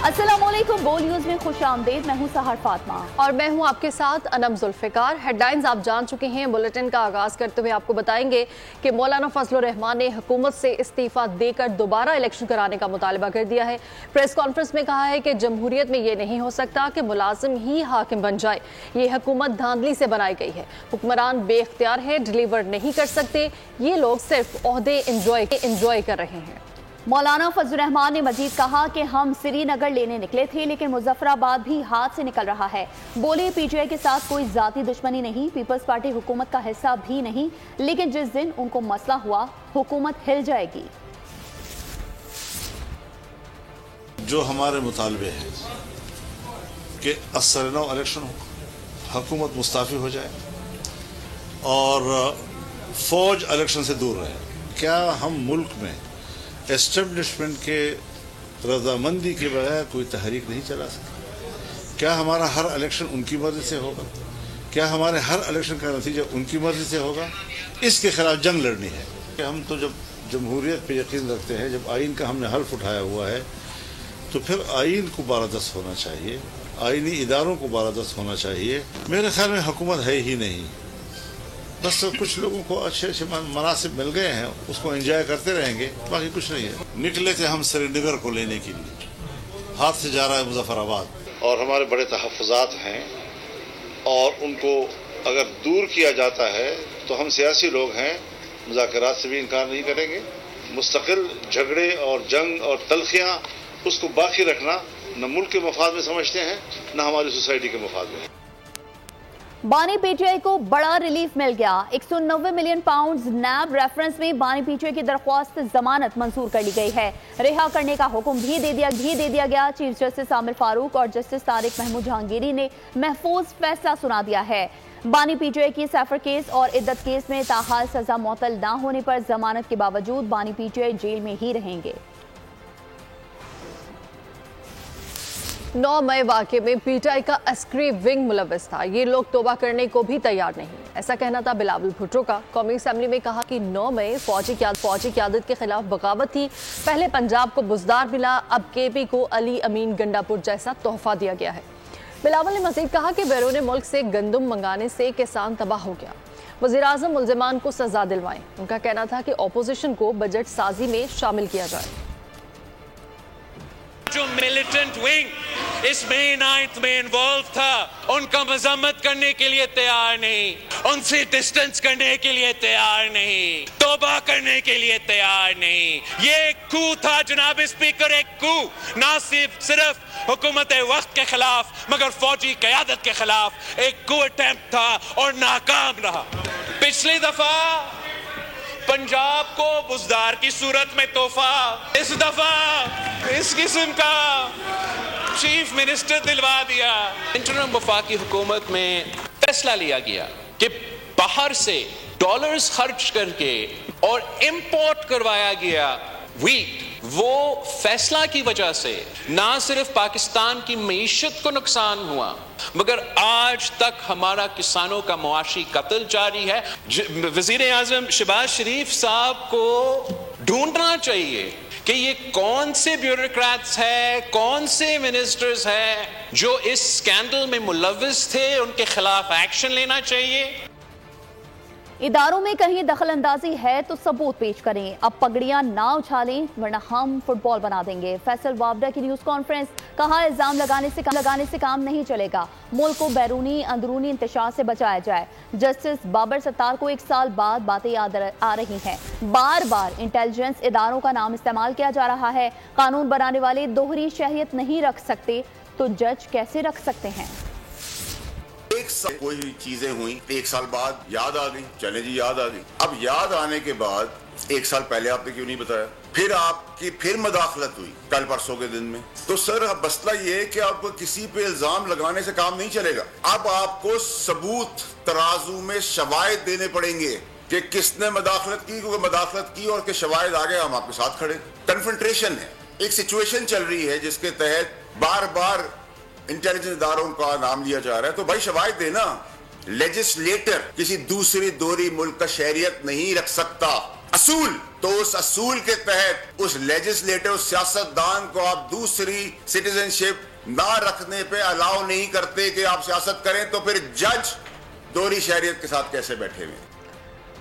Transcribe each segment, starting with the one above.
अस्सलामुअलैकुम, बोल न्यूज में खुश आमदेद। मैं हूं सहर फातिमा और मैं हूं आपके साथ अनम जुल्फिकार। हेडलाइंस आप जान चुके हैं। बुलेटिन का आगाज करते हुए आपको बताएंगे कि मौलाना फजलुर रहमान ने हुकूमत से इस्तीफा देकर दोबारा इलेक्शन कराने का मुतालबा कर दिया है। प्रेस कॉन्फ्रेंस में कहा है कि जमहूरियत में ये नहीं हो सकता कि मुलाजिम ही हाकिम बन जाए। ये हुकूमत धांधली से बनाई गई है। हुक्मरान बेख्तियार है, डिलीवर नहीं कर सकते। ये लोग सिर्फ ओहदे इंजॉय कर रहे हैं। मौलाना फजलुर रहमान ने मजीद कहा कि हम श्रीनगर लेने निकले थे, लेकिन मुजफ्फराबाद भी हाथ से निकल रहा है। बोले पीटीआई के साथ कोई जाती दुश्मनी नहीं, पीपल्स पार्टी हुकूमत का हिस्सा भी नहीं, लेकिन जिस दिन उनको मसला हुआ हुकूमत हिल जाएगी। जो हमारे मुतालबे हैं कि असरनो इलेक्शन हो, हुकूमत मुस्ताफ़ी हो जाए और फौज इलेक्शन से दूर रहे। क्या हम मुल्क में एस्टेब्लिशमेंट के रजामंदी के बगैर कोई तहरीक नहीं चला सकते? क्या हमारा हर इलेक्शन उनकी मर्जी से होगा? क्या हमारे हर इलेक्शन का नतीजा उनकी मर्जी से होगा? इसके खिलाफ जंग लड़नी है कि हम तो जब जमहूरियत पे यकीन रखते हैं, जब आइन का हमने हल्फ उठाया हुआ है, तो फिर आइन को बारदस्त होना चाहिए, आइनी इदारों को बारदस्त होना चाहिए। मेरे ख्याल में हुकूमत है ही नहीं, बस कुछ लोगों को अच्छे अच्छे मनासिब मिल गए हैं, उसको एंजॉय करते रहेंगे, बाकी कुछ नहीं है। निकले थे हम श्रीनगर को लेने के लिए, हाथ से जा रहा है मुजफ्फराबाद, और हमारे बड़े तहफ़्फ़ुज़ात हैं और उनको अगर दूर किया जाता है तो हम सियासी लोग हैं, मुज़ाकरात से भी इनकार नहीं करेंगे। मुस्तकिल झगड़े और जंग और तलखियाँ उसको बाकी रखना न मुल्क के मफाद में समझते हैं, न हमारी सोसाइटी के मफाद में। बानी पीटीआई को बड़ा रिलीफ मिल गया। 190 मिलियन पाउंड नैब रेफरेंस में बानी पीटीआई की दरख्वास्त जमानत मंजूर कर ली गई है। रिहा करने का हुक्म भी दे दिया गया। चीफ जस्टिस आमिर फारूक और जस्टिस तारिक महमूद जहांगीरी ने महफूज फैसला सुना दिया है। बानी पीटीआई की सैफर केस और इद्दत केस में ताहाल सजा मुअत्तल न होने पर जमानत के बावजूद बानी पीटीआई जेल में ही रहेंगे। 9 मई वाक़े में पीटीआई का अस्करी विंग मुलव्वस था। ये लोग तौबा करने को भी तैयार नहीं, ऐसा कहना था बिलावल भुट्टो का। कौमी असेंबली में कहा कि 9 मई फौजी क़यादत के खिलाफ बगावत थी। पहले पंजाब को बुज़दार मिला, अब केपी को अली अमीन गंडापुर जैसा तोहफा दिया गया है। बिलावल ने मजीद कहा कि बैरून मुल्क से गंदम मंगाने से किसान तबाह हो गया। वज़ीर आज़म मुल्ज़िमान को सजा दिलवाएं। उनका कहना था कि अपोजिशन को बजट साजी में शामिल किया जाए। जो मिलिटेंट विंग इस मई 9 में इन्वॉल्व था, उनका मजम्मत करने के लिए तैयार नहीं, उनसे डिस्टेंस करने के लिए तैयार नहीं, तौबा करने के लिए तैयार नहीं। ये एक कू था जनाब स्पीकर, एक कू ना सिर्फ हुकूमत वक्त के खिलाफ मगर फौजी क़यादत के खिलाफ एक कू अटेम्प्ट था और नाकाम रहा। पिछली दफा पंजाब को बुज़दार की सूरत में तोहफा, इस दफा इस किस्म का चीफ मिनिस्टर दिलवा दिया। इंटरिम वफाकी हुकूमत में फैसला लिया गया कि बाहर से डॉलर्स खर्च करके और इंपोर्ट करवाया गया व्हीट। वो फैसला की वजह से ना सिर्फ पाकिस्तान की मईशत को नुकसान हुआ, मगर आज तक हमारा किसानों का मुआशी कत्ल जारी है। वजीर आजम शहबाज शरीफ साहब को ढूंढना चाहिए कि ये कौन से ब्यूरोक्रेट्स हैं, कौन से मिनिस्टर्स हैं जो इस स्कैंडल में मुलव्विस थे, उनके खिलाफ एक्शन लेना चाहिए। इदारों में कहीं दखल अंदाजी है तो सबूत पेश करें। अब पगड़ियां ना उछालें वरना हम फुटबॉल बना देंगे। फैसल वावडा की न्यूज कॉन्फ्रेंस, कहा इल्जाम लगाने से काम नहीं चलेगा, मुल्क को बैरूनी अंदरूनी इंतशार से बचाया जाए। जस्टिस बाबर सत्तार को 1 साल बाद बातें याद आ रही हैं। बार बार इंटेलिजेंस इदारों का नाम इस्तेमाल किया जा रहा है। कानून बनाने वाले दोहरी शहरियत नहीं रख सकते तो जज कैसे रख सकते हैं? एक साल कोई चीजें हुई, 1 साल बाद याद आ गई, चले जी याद आ गई। अब याद आने के बाद 1 साल पहले आपने क्यों नहीं बताया? फिर आपकी फिर मदाखलत हुई कल परसों के दिन में। तो सर मसला ये है कि आपको किसी पे इल्जाम लगाने से काम नहीं चलेगा। अब आपको सबूत तराजू में शवाहिद देने पड़ेंगे कि किसने मदाखलत की, क्योंकि मदाखलत की और के शवाहिद आ गए, हम आपके साथ खड़े। कन्फ्रंट्रेशन है, एक सिचुएशन चल रही है जिसके तहत बार बार इंटेलिजेंस इदारों का नाम लिया जा रहा है। तो भाई शवाहिद देना। लेजिस्लेटर किसी दूसरी दोहरी मुल्क का शहरियत नहीं रख सकता। असूल, तो उस असूल के तहत उस लेजिस्लेटिव सियासतदान को आप दूसरी सिटीजनशिप ना रखने पे अलाउ नहीं करते कि आप सियासत करें, तो फिर जज दोहरी शहरियत के साथ कैसे बैठे हुए?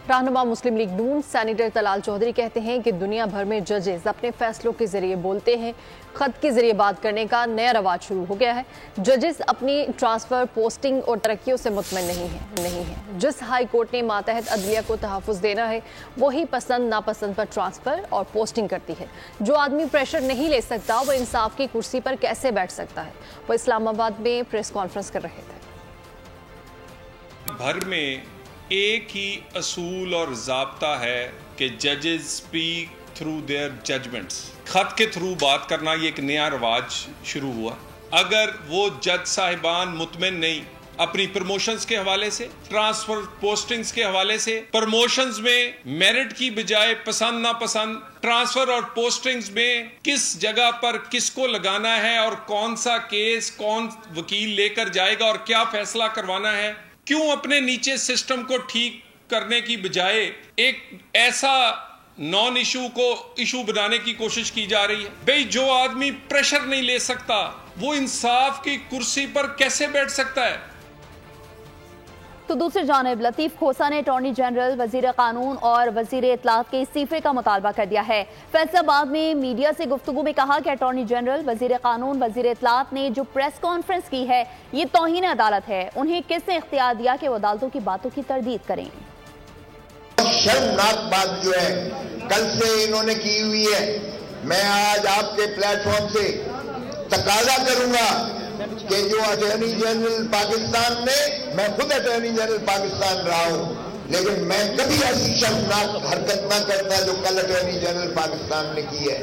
रहनुमा मुस्लिम लीग नून सेनेटर तलाल चौधरी कहते हैं कि दुनिया भर में जजेस अपने फैसलों के जरिए बोलते हैं। खत के जरिए बात करने का नया रवाज शुरू हो गया है। जजेस अपनी ट्रांसफर, पोस्टिंग और तरक्कियों से मुतमईन नहीं है। जिस हाई कोर्ट ने मातहत अदलिया को तहफ़्फ़ुज़ देना है, वही पसंद नापसंद पर ट्रांसफर और पोस्टिंग करती है। जो आदमी प्रेशर नहीं ले सकता, वो इंसाफ की कुर्सी पर कैसे बैठ सकता है? वो इस्लामाबाद में प्रेस कॉन्फ्रेंस कर रहे थे। भर में एक ही असूल और ज़ाब्ता है कि जजेस स्पीक थ्रू देयर जजमेंट्स। खत के थ्रू बात करना ये एक नया रवाज शुरू हुआ। अगर वो जज साहिबान मुतमिन नहीं अपनी प्रमोशंस के हवाले से, ट्रांसफर पोस्टिंग्स के हवाले से, प्रमोशंस में मेरिट की बजाय पसंद नापसंद, ट्रांसफर और पोस्टिंग्स में किस जगह पर किसको लगाना है और कौन सा केस कौन वकील लेकर जाएगा और क्या फैसला करवाना है, क्यों अपने नीचे सिस्टम को ठीक करने की बजाय एक ऐसा नॉन इशू को इशू बनाने की कोशिश की जा रही है? भाई, जो आदमी प्रेशर नहीं ले सकता, वो इंसाफ की कुर्सी पर कैसे बैठ सकता है? तो दूसरी जानिब लतीफ खोसा ने अटॉर्नी जनरल, वजीर कानून और वजीर इत्तलात के इस्तीफे का मुतालबा कर दिया है। फैसलाबाद में मीडिया से गुफ्तगू में कहा कि अटॉर्नी जनरल, वजीर कानून, वजीर इत्तलात ने जो प्रेस कॉन्फ्रेंस की है, ये तौहीन अदालत है। उन्हें किसने इख्तियार दिया कि वो अदालतों की बातों की तरदीद करें? शर्मनाक बात जो है कल से इन्होंने की हुई है। मैं आज आपके प्लेटफॉर्म से तकाजा करूंगा कि जो अटॉर्नी जनरल पाकिस्तान ने, मैं खुद अटॉर्नी जनरल पाकिस्तान रहा हूं, लेकिन मैं कभी ऐसी शर्मनाक हरकत ना करता जो कल अटॉर्नी जनरल पाकिस्तान ने की है।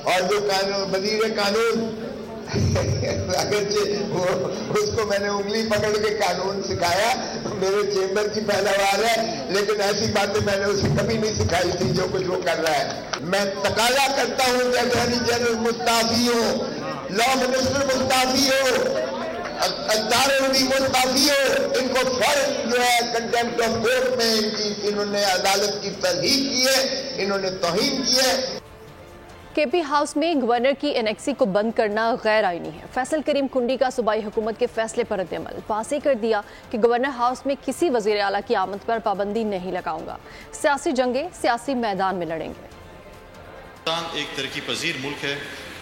और जो कानून वजीर कानून अगरचे वो उसको मैंने उंगली पकड़ के कानून सिखाया, मेरे चेंबर की पैदावार है, लेकिन ऐसी बातें मैंने उसे कभी नहीं सिखाई थी जो कुछ वो कर रहा है। मैं तकाजा करता हूं कि अटॉर्नी जनरल मुस्ताफी हो, लॉ मिनिस्टर मुस्ताफी हो, मुस्ताफी हो, इनको फौरन जो है कंटेम्प्ट ऑफ कोर्ट में इन्होंने अदालत की तस्दीक की है, इन्होंने तौहीन की है। केपी हाउस में गवर्नर की एनेक्सी को बंद करना गैर आईनी है। फैसल करीम कुंडी का सूबाई हुकूमत के फैसले पर रद्द-ए-अमल। वाज़ेह कर दिया कि गवर्नर हाउस में किसी वज़ीर आला की आमद पर पाबंदी नहीं लगाऊंगा। सियासी जंगें सियासी मैदान में लड़ेंगे। पाकिस्तान एक तरक्की पजीर मुल्क है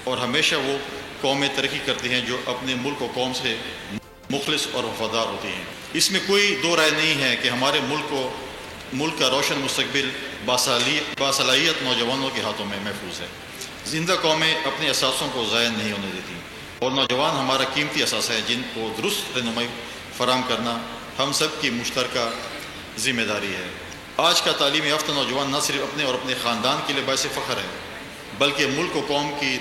और हमेशा वो कौमें तरक्की करती हैं जो अपने मुल्क और कौम से मुखलिस और वफादार होती हैं। इसमें कोई दो राय नहीं है कि हमारे मुल्क का रोशन मुस्तकबिल बासलाहियत नौजवानों के हाथों में महफूज है। जिंदा कौमें अपने असासों को ज़ाया नहीं होने देती और नौजवान हमारा कीमती असास है जिनको दुरुस्त रहनुमाई फराम करना हम सब की मुश्तरका जिम्मेदारी है। आज का तालीम याफ्ता नौजवान न सिर्फ अपने और अपने ख़ानदान के लिए बायस फ़ख्र है, बल्कि मुल्क और कौम की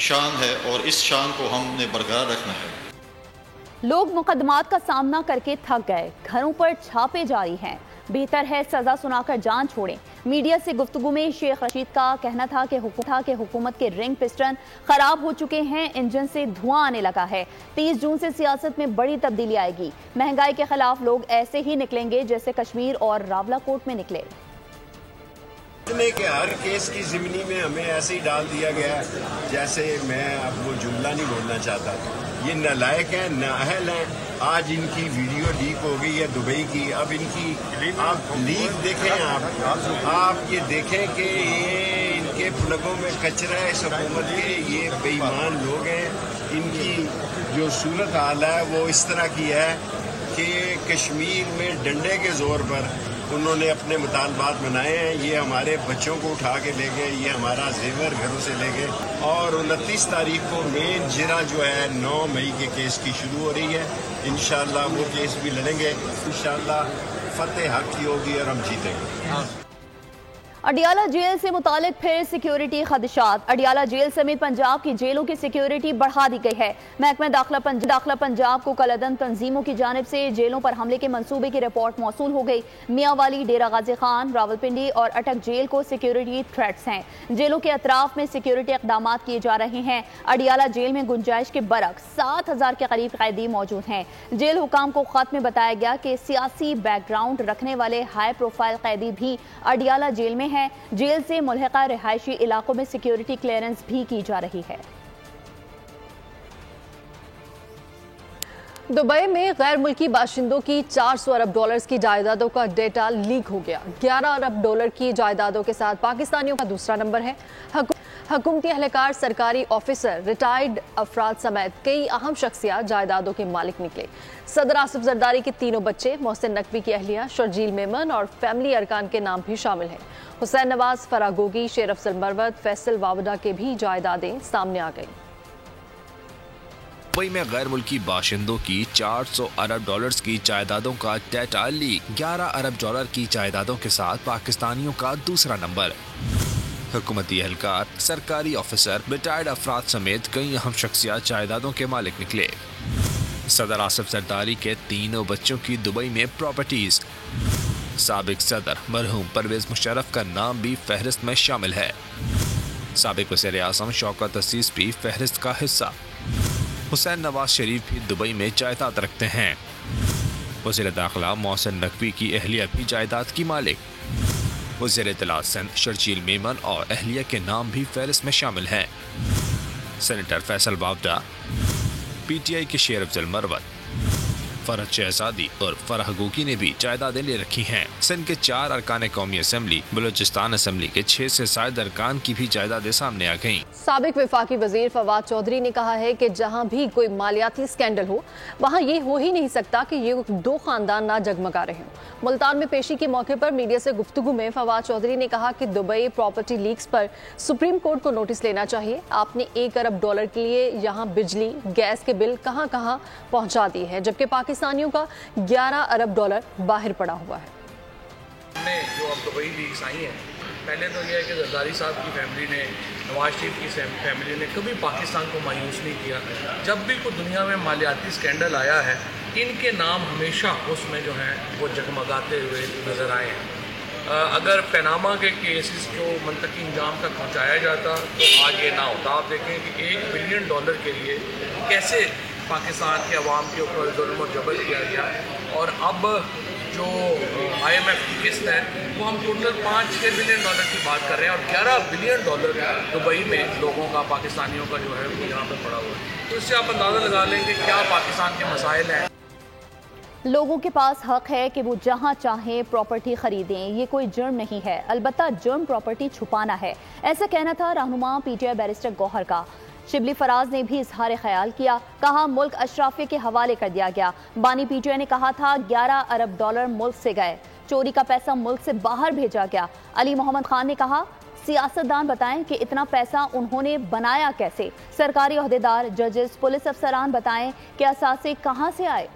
शान है और इस शान को हमने बरकरार रखना है। लोग मुकदमात का सामना करके थक गए, घरों पर छापे जारी हैं। बेहतर है सजा सुनाकर जान छोड़ें। मीडिया से गुफ्तगू में शेख रशीद का कहना था कि हुकूमत के रिंग पिस्टन खराब हो चुके हैं, इंजन से धुआं आने लगा है। 30 जून से सियासत में बड़ी तब्दीली आएगी। महंगाई के खिलाफ लोग ऐसे ही निकलेंगे जैसे कश्मीर और रावलाकोट में निकले। के हर केस की ज़िमनी में हमें ऐसे ही डाल दिया गया है जैसे मैं अब वो जुमला नहीं बोलना चाहता। ये नालायक हैं, नाअहल हैं। आज इनकी वीडियो लीक हो गई है दुबई की। अब इनकी आप लीक देखें, आप ये देखें कि ये इनके प्लगों में कचरा है इस हुकूमत के। ये बेईमान लोग हैं। इनकी जो सूरत हाल है वो इस तरह की है कि कश्मीर में डंडे के जोर पर उन्होंने अपने मुतालबात बनाए हैं। ये हमारे बच्चों को उठा के ले गए, ये हमारा जेवर घरों से ले गए। और 29 तारीख को मेन जिरा जो है 9 मई के केस की शुरू हो रही है। इंशाअल्लाह वो केस भी लड़ेंगे। इंशाअल्लाह फतेह हक की होगी और हम जीतेंगे। अडियाला जेल से मुतालिक फिर सिक्योरिटी खदशात। अडियाला जेल समेत पंजाब की जेलों की सिक्योरिटी बढ़ा दी गई है। महकमा दाखिला पंजाब को कलअदन तंजीमों की जानिब से जेलों पर हमले के मंसूबे की रिपोर्ट मौसूल हो गई। मियांवाली, डेरा गाजी खान, रावलपिंडी और अटक जेल को सिक्योरिटी थ्रेट्स हैं। जेलों के अतराफ में सिक्योरिटी इकदाम किए जा रहे हैं। अडियाला जेल में गुंजाइश के बरक्स 7000 के करीब कैदी मौजूद हैं। जेल हुकाम को खत में बताया गया कि सियासी बैकग्राउंड रखने वाले हाई प्रोफाइल कैदी भी अडियाला जेल में हैं। हैं। जेल से मुल्हिका रिहायशी इलाकों में सिक्योरिटी क्लियरेंस भी की जा रही है। दुबई में गैर मुल्की बाशिंदों की 400 अरब डॉलर्स की जायदादों का डेटा लीक हो गया। 11 अरब डॉलर की जायदादों के साथ पाकिस्तानियों का दूसरा नंबर है। हुकूमती अहलकार, सरकारी ऑफिसर, रिटायर्ड अफराद समेत कई अहम शख्सियात जायदादों के मालिक निकले। सदर आसिफ जरदारी के तीनों बच्चे, मोहसिन नकवी की अहलिया शर्जील मेमन और फैमिली अरकान के नाम भी शामिल हैं। हुसैन नवाज, फराह गोगी, शेर अफजल मरवत, फैसल वावडा के भी जायदादें सामने आ गई। दुबई में गैर मुल्की बाशिंदों की 400 अरब डॉलर्स की जायदादों का डेटा लीक। 11 अरब डॉलर की जायदादों के साथ पाकिस्तानियों का दूसरा नंबर। हुकूमती एहलकार, सरकारी ऑफिसर, रिटायर्ड अफराद समेत कई अहम शख्सियात जायदादों के मालिक निकले। सदर आसिफ जरदारी के तीनों बच्चों की दुबई में प्रॉपर्टीज। साबिक सदर मरहूम परवेज मुशर्रफ का नाम भी फहरिस्त में शामिल है। साबिक वज़ीर आज़म शौकत अजीज भी फहरिस्त का हिस्सा। हुसैन नवाज शरीफ भी दुबई में जायदाद रखते हैं। वज़ीर दाखिला मोहसिन नकवी की अहलिया भी जायदाद की मालिक। वज़ीर इत्तलात सिंध शर्जील मेमन और अहलिया के नाम भी फहरिस्त में शामिल हैं। सेनेटर फैसल वावडा, PTI के शेर अफजल मरवत, फरहत शहजादी और फराह गोगी ने भी जायदादें ले रखी हैं। सिंध के 4 अरकान कौमी असम्बली, बलूचिस्तान असम्बली के 6 से ज़ायद अरकान की भी जायदादें सामने आ गईं। साबिक वफाकी वजीर फवाद चौधरी ने कहा है कि जहां भी कोई मालियाती स्कैंडल हो, वहां ये हो ही नहीं सकता कि ये दो खानदान ना जगमगा रहे हों। मुल्तान में पेशी के मौके पर मीडिया से गुफ्तगू में फवाद चौधरी ने कहा कि दुबई प्रॉपर्टी लीक्स पर सुप्रीम कोर्ट को नोटिस लेना चाहिए। आपने 1 अरब डॉलर के लिए यहाँ बिजली, गैस के बिल कहाँ कहाँ पहुँचा दिए हैं, जबकि पाकिस्तानियों का 11 अरब डॉलर बाहर पड़ा हुआ है। जो अब दुबई लीक्स आई हैं, पहले तो यह है कि जरदारी साहब की फैमिली ने, नवाज शरीफ की फैमिली ने कभी पाकिस्तान को मायूस नहीं किया। जब भी कोई दुनिया में मालियाती स्कैंडल आया है, इनके नाम हमेशा उसमें जो है वो जगमगाते हुए नज़र आए हैं। अगर पनामा के केसेस को मंतकी इंजाम तक पहुँचाया जाता तो आज ये ना होता। आप देखें कि $1 बिलियन के लिए कैसे पाकिस्तान के अवाम के ऊपर जुल्म और जबर किया गया। और अब जो IMF की किस्त है वो हम टोटल $5-6 बिलियन की बात कर रहे हैं और $11 बिलियन दुबई में लोगों का, पाकिस्तानियों का जो है वो यहाँ पर पड़ा हुआ है। तो इससे आप अंदाज़ा लगा लें कि क्या पाकिस्तान के मसाइल हैं। लोगों के पास हक है कि वो जहां चाहें प्रॉपर्टी खरीदें, ये कोई जुर्म नहीं है। अलबत्ता जुर्म प्रॉपर्टी छुपाना है, ऐसा कहना था रहनुमा PTI बैरिस्टर गौहर का। शिबली फराज ने भी इजहार ख्याल किया, कहा मुल्क अशराफिया के हवाले कर दिया गया। बानी PTI ने कहा था 11 अरब डॉलर मुल्क से गए, चोरी का पैसा मुल्क से बाहर भेजा गया। अली मोहम्मद खान ने कहा सियासतदान बताएं कि इतना पैसा उन्होंने बनाया कैसे। सरकारी ओहदेदार, जजेस, पुलिस अफसरान बताएं कि असासे कहां से आए।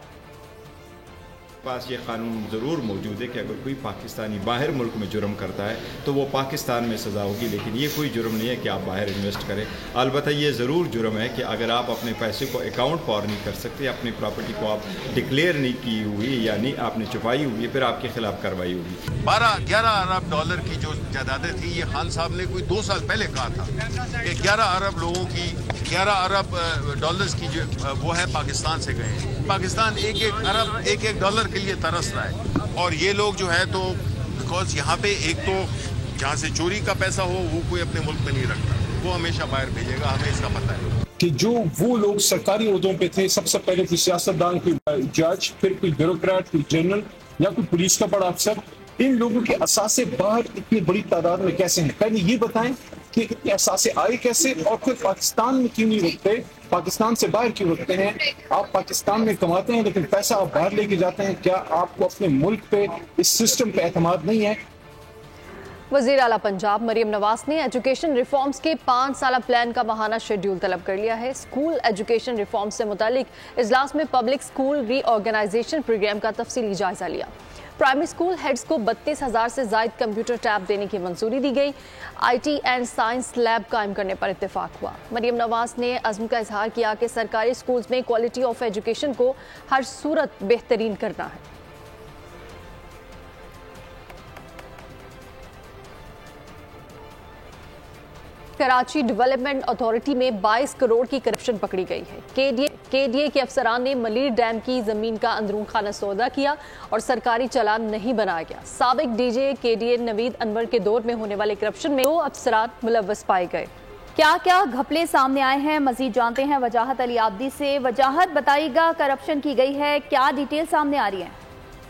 पास ये कानून ज़रूर मौजूद है कि अगर कोई पाकिस्तानी बाहर मुल्क में जुर्म करता है तो वो पाकिस्तान में सज़ा होगी, लेकिन ये कोई जुर्म नहीं है कि आप बाहर इन्वेस्ट करें। अलबत्ता ये ज़रूर जुर्म है कि अगर आप अपने पैसे को अकाउंट फॉर नहीं कर सकते, अपनी प्रॉपर्टी को आप डिक्लेयर नहीं की हुई, यानी आपने छुपाई हुई है, फिर आपके खिलाफ कार्रवाई होगी। 11 अरब डॉलर की जो जायदादें थी, ये खान साहब ने कोई 2 साल पहले कहा था कि 11 अरब लोगों की, 11 अरब डॉलर्स की जो वो है पाकिस्तान से गए। पाकिस्तान एक एक डॉलर के लिए तरस रहा है। और ये लोग जो है तो बिकॉज यहाँ पे एक तो जहाँ से चोरी का पैसा हो वो कोई अपने मुल्क में नहीं रखता, वो हमेशा बाहर भेजेगा, हमें इसका पता है। कि जो वो लोग सरकारी ओहदों पे थे, सबसे पहले कोई सियासतदान, कोई जज, फिर कोई ब्यूरोक्रेट, कोई जनरल या कोई पुलिस का बड़ा अफसर, इन लोगों के असासे बाहर इतनी बड़ी तादाद में कैसे हैं? पहले ये बताएं कि इतने असासे आए कैसे और फिर पाकिस्तान में क्यों नहीं रुकते, पाकिस्तान से बाहर क्यों रुकते हैं? आप पाकिस्तान में कमाते हैं लेकिन पैसा आप बाहर लेके जाते हैं। क्या आपको अपने मुल्क पे, इस सिस्टम पे एतमाद नहीं है? वज़ीर आला पंजाब मरियम नवाज ने एजुकेशन रिफॉर्म्स के 5 साला प्लान का माहाना शेड्यूल तलब कर लिया है। स्कूल एजुकेशन रिफॉर्म से मुतालिक इजलास में पब्लिक स्कूल रीऑर्गेनाइजेशन प्रोग्राम का तफसीली जायजा लिया। प्राइमरी स्कूल हेड्स को 32,000 से ज़ायद कंप्यूटर टैब देने की मंजूरी दी गई। IT एंड साइंस लैब कायम करने पर इत्तेफाक हुआ। मरियम नवाज ने अज़्म का इजहार किया कि सरकारी स्कूल्स में क्वालिटी ऑफ एजुकेशन को हर सूरत बेहतरीन करना है। कराची डेवलपमेंट अथॉरिटी में 22 करोड़ की करप्शन पकड़ी गई है। केडीए के अफसरान ने मलीर डैम की जमीन का अंदरून खाना सौदा किया और सरकारी चालान नहीं बनाया गया। साबिक डीजे केडीए नवीद अनवर के दौर में होने वाले करप्शन में 2 अफसरान मुलव्वस पाए गए। क्या क्या घपले सामने आए हैं, मजीद जानते हैं वजाहत अली आब्दी से। वजाहत बताइएगा, करप्शन की गई है, क्या डिटेल सामने आ रही है?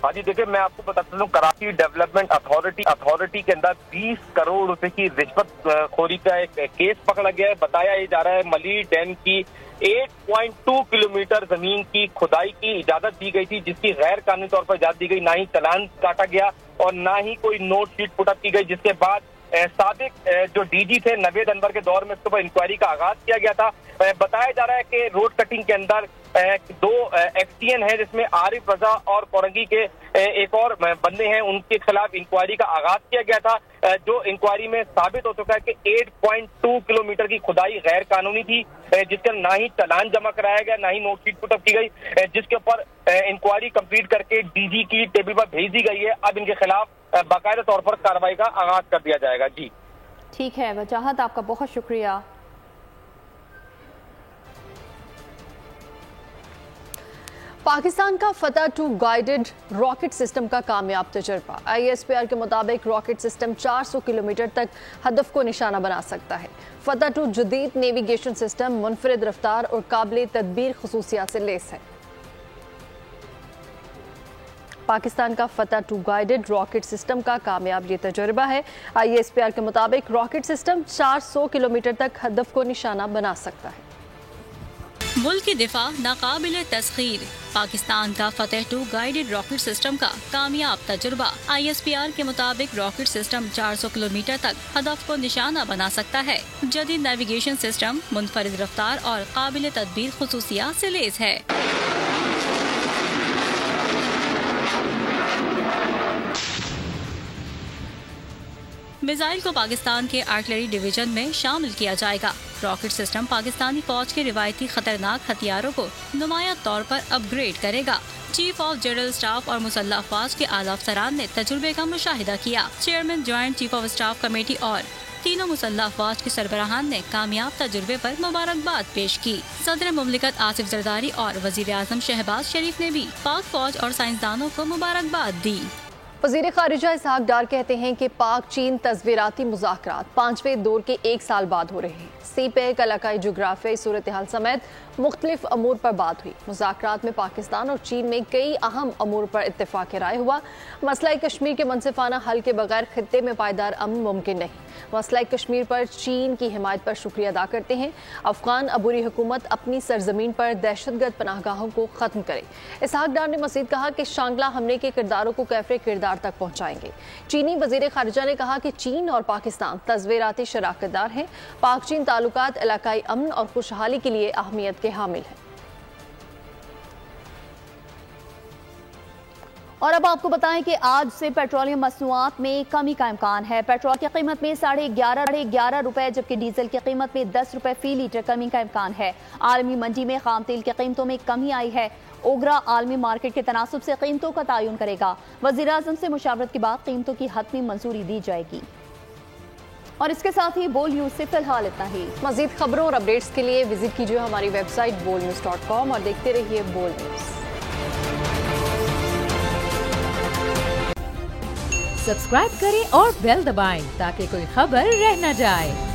हाँ जी, देखिए मैं आपको बताता हूँ, कराची डेवलपमेंट अथॉरिटी के अंदर 20 करोड़ रुपए की रिश्वत खोरी का एक केस पकड़ा गया है। बताया ये जा रहा है मलीर डैम की 8.2 किलोमीटर जमीन की खुदाई की इजाजत दी गई थी, जिसकी गैर कानूनी तौर पर इजाजत दी गई, ना ही चालान काटा गया और ना ही कोई नोट शीट पुटअप की गई, जिसके बाद साबिक जो डीजी थे नवीद अनवर के दौर में इसके ऊपर इंक्वायरी का आगाज किया गया था। बताया जा रहा है कि रोड कटिंग के अंदर 2 एक्सटीएन है, जिसमें आरिफ रजा और कोरंगी के एक और बंदे हैं, उनके खिलाफ इंक्वायरी का आगाज किया गया था, जो इंक्वायरी में साबित हो चुका है कि 8.2 किलोमीटर की खुदाई गैर कानूनी थी, जिसका ना ही चालान जमा कराया गया, ना ही नोट शीट पुटअप की गई, जिसके ऊपर इंक्वायरी कंप्लीट करके डीजी की टेबल पर भेज दी गई है। अब इनके खिलाफ बाकायदा तौर पर कार्रवाई का आगाज कर दिया जाएगा। जी ठीक है वजाहत, आपका बहुत शुक्रिया। पाकिस्तान का फतह 2 गाइडेड रॉकेट सिस्टम का कामयाब तजर्बा। ISPR के मुताबिक रॉकेट सिस्टम 400 किलोमीटर तक हदफ को निशाना बना सकता है। फतह 2 जदीद नेविगेशन सिस्टम, मुनफरिद रफ्तार और काबिल तदबीर खसूसियात से लेस है। पाकिस्तान का फतह 2 गाइडेड रॉकेट सिस्टम का कामयाब ये तजर्बा है। ISPR के मुताबिक रॉकेट सिस्टम 400 किलोमीटर तक हदफ को निशाना बना सकता है। मुल्क की दिफा नाकाबिल तस्खीर। पाकिस्तान का फतह 2 गाइडेड रॉकेट सिस्टम का कामयाब तजुर्बा। ISPR के मुताबिक रॉकेट सिस्टम 400 किलोमीटर तक हदफ को निशाना बना सकता है। जदीद नेविगेशन सिस्टम मुनफरिद रफ्तार और काबिल तदबीर खुसूसियात से लेस है। मिसाइल को पाकिस्तान के आर्टिलरी डिवीजन में शामिल किया जाएगा। रॉकेट सिस्टम पाकिस्तानी फौज के रिवायती खतरनाक हथियारों को नुमाया तौर पर अपग्रेड करेगा। चीफ ऑफ जनरल स्टाफ और मुसल्लह अफवाज के आला अफसरान ने तजुर्बे का मुशाहिदा किया। Chairman joint chief of staff committee और तीनों मुसल्लह अफवाज के सरबराहान ने कामयाब तजुर्बे पर मुबारकबाद पेश की। सदर मुमलिकत आसिफ जरदारी और वजीर आजम शहबाज शरीफ ने भी पाक फौज और साइंसदानों को मुबारकबाद दी। वज़ीर ख़ारिजा इसहाक डार कहते हैं कि पाक चीन तस्वीराती मुज़ाकरात 5वें दौर के 1 साल बाद हो रहे हैं। CPEC, इलाकाई जोग्राफियाई सूरत हाल समेत मुख्तलिफ अमूर पर बात हुई। मुज़ाकरात में पाकिस्तान और चीन में कई अहम अमूर पर इत्तेफाक राय हुआ। मसला कश्मीर के मुनसिफाना हल के बगैर खित्ते में पायदार अमन मुमकिन नहीं। मसला कश्मीर पर चीन की हिमायत पर शुक्रिया अदा करते हैं। अफगान अबूरी हुकूमत अपनी सरजमीन पर दहशतगर्द पनाहगाहों को ख़त्म करे। इसहाक डार ने मज़ीद कहा कि शांगला हमले के किरदारों को कैफरे किरदार तक पहुँचाएंगे। चीनी वज़ीर ख़ारिजा ने कहा कि चीन और पाकिस्तान तस्वीराती शराकतदार हैं। पाक चीन ताल्लुकात इलाकाई अमन और खुशहाली के लिए अहमियत के हामिल हैं। और अब आपको बताएं कि आज से पेट्रोलियम मसनूआत में कमी का इम्कान है। पेट्रोल की कीमत में 11.5 रुपए जबकि डीजल की कीमत में 10 रुपए फी लीटर कमी का इम्कान है। आलमी मंडी में खाम तेल की कीमतों में कमी आई है। ओगरा आलमी मार्केट के तनासुब से कीमतों का तयन करेगा। वज़ीर आज़म से मुशावरत के बाद कीमतों की हतमी मंजूरी दी जाएगी। और इसके साथ ही बोल न्यूज से फिलहाल इतना ही। मजीद खबरों और अपडेट्स के लिए विजिट कीजिए हमारी वेबसाइट bolnews.com और देखते रहिए बोल न्यूज। सब्सक्राइब करें और बेल दबाएं ताकि कोई खबर रह न जाए।